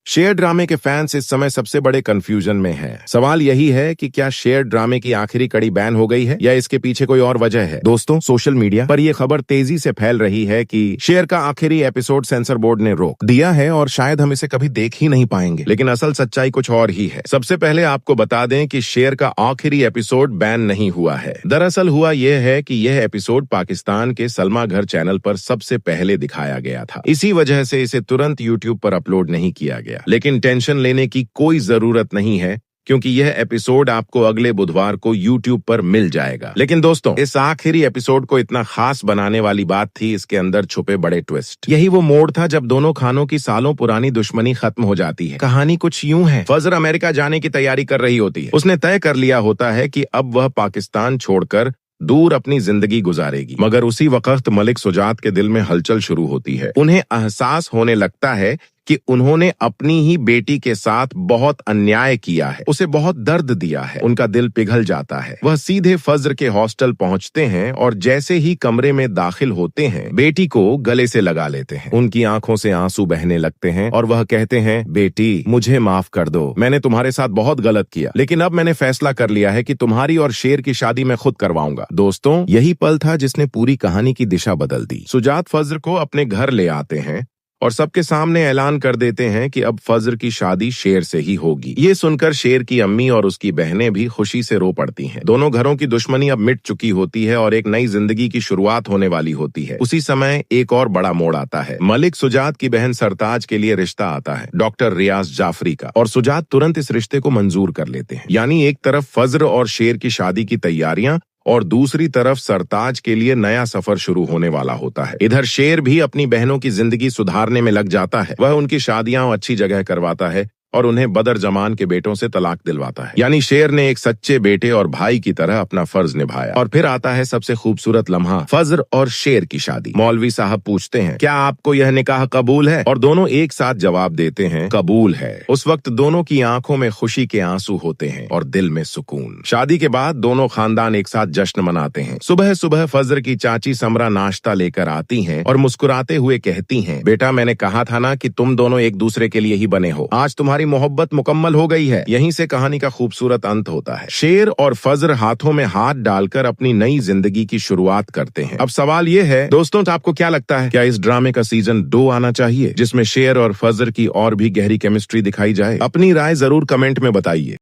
शेर ड्रामे के फैंस इस समय सबसे बड़े कंफ्यूजन में हैं। सवाल यही है कि क्या शेर ड्रामे की आखिरी कड़ी बैन हो गई है या इसके पीछे कोई और वजह है। दोस्तों, सोशल मीडिया पर यह खबर तेजी से फैल रही है कि शेर का आखिरी एपिसोड सेंसर बोर्ड ने रोक दिया है और शायद हम इसे कभी देख ही नहीं पाएंगे। लेकिन असल सच्चाई कुछ और ही है। सबसे पहले आपको बता दें कि शेर का आखिरी एपिसोड बैन नहीं हुआ है। दरअसल हुआ यह है कि यह एपिसोड पाकिस्तान के सलमा घर चैनल पर सबसे पहले दिखाया गया था। इसी वजह से इसे तुरंत यूट्यूब पर अपलोड नहीं किया गया। लेकिन टेंशन लेने की कोई जरूरत नहीं है, क्योंकि यह एपिसोड आपको अगले बुधवार को YouTube पर मिल जाएगा। लेकिन दोस्तों, इस आखिरी एपिसोड को इतना खास बनाने वाली बात थी इसके अंदर छुपे बड़े ट्विस्ट। यही वो मोड़ था जब दोनों खानों की सालों पुरानी दुश्मनी खत्म हो जाती है। कहानी कुछ यूं है। फजर अमेरिका जाने की तैयारी कर रही होती है। उसने तय कर लिया होता है कि अब वह पाकिस्तान छोड़कर दूर अपनी जिंदगी गुजारेगी। मगर उसी वक्त मलिक सुजात के दिल में हलचल शुरू होती है। उन्हें एहसास होने लगता है कि उन्होंने अपनी ही बेटी के साथ बहुत अन्याय किया है, उसे बहुत दर्द दिया है। उनका दिल पिघल जाता है। वह सीधे फज्र के हॉस्टल पहुंचते हैं और जैसे ही कमरे में दाखिल होते हैं, बेटी को गले से लगा लेते हैं। उनकी आंखों से आंसू बहने लगते हैं और वह कहते हैं, बेटी मुझे माफ कर दो, मैंने तुम्हारे साथ बहुत गलत किया, लेकिन अब मैंने फैसला कर लिया है कि तुम्हारी और शेर की शादी मैं खुद करवाऊंगा। दोस्तों, यही पल था जिसने पूरी कहानी की दिशा बदल दी। सुजात फज्र को अपने घर ले आते हैं और सबके सामने ऐलान कर देते हैं कि अब फज्र की शादी शेर से ही होगी। ये सुनकर शेर की अम्मी और उसकी बहनें भी खुशी से रो पड़ती हैं। दोनों घरों की दुश्मनी अब मिट चुकी होती है और एक नई जिंदगी की शुरुआत होने वाली होती है। उसी समय एक और बड़ा मोड़ आता है। मलिक सुजात की बहन सरताज के लिए रिश्ता आता है, डॉक्टर रियाज जाफरी का, और सुजात तुरंत इस रिश्ते को मंजूर कर लेते हैं। यानी एक तरफ फज्र और शेर की शादी की तैयारियां और दूसरी तरफ सरताज के लिए नया सफर शुरू होने वाला होता है। इधर शेर भी अपनी बहनों की जिंदगी सुधारने में लग जाता है। वह उनकी शादियां अच्छी जगह करवाता है और उन्हें बदर जमान के बेटों से तलाक दिलवाता है। यानी शेर ने एक सच्चे बेटे और भाई की तरह अपना फर्ज निभाया। और फिर आता है सबसे खूबसूरत लम्हा, फज्र और शेर की शादी। मौलवी साहब पूछते हैं, क्या आपको यह निकाह कबूल है? और दोनों एक साथ जवाब देते हैं, कबूल है। उस वक्त दोनों की आंखों में खुशी के आंसू होते हैं और दिल में सुकून। शादी के बाद दोनों खानदान एक साथ जश्न मनाते हैं। सुबह सुबह फज्र की चाची समरा नाश्ता लेकर आती हैं और मुस्कुराते हुए कहती हैं, बेटा मैंने कहा था ना कि तुम दोनों एक दूसरे के लिए ही बने हो। आज तुम्हारी मोहब्बत मुकम्मल हो गई है। यहीं से कहानी का खूबसूरत अंत होता है। शेर और फज्र हाथों में हाथ डालकर अपनी नई जिंदगी की शुरुआत करते हैं। अब सवाल ये है दोस्तों, तो आपको क्या लगता है, क्या इस ड्रामे का सीजन 2 आना चाहिए जिसमें शेर और फज्र की और भी गहरी केमिस्ट्री दिखाई जाए? अपनी राय जरूर कमेंट में बताइए।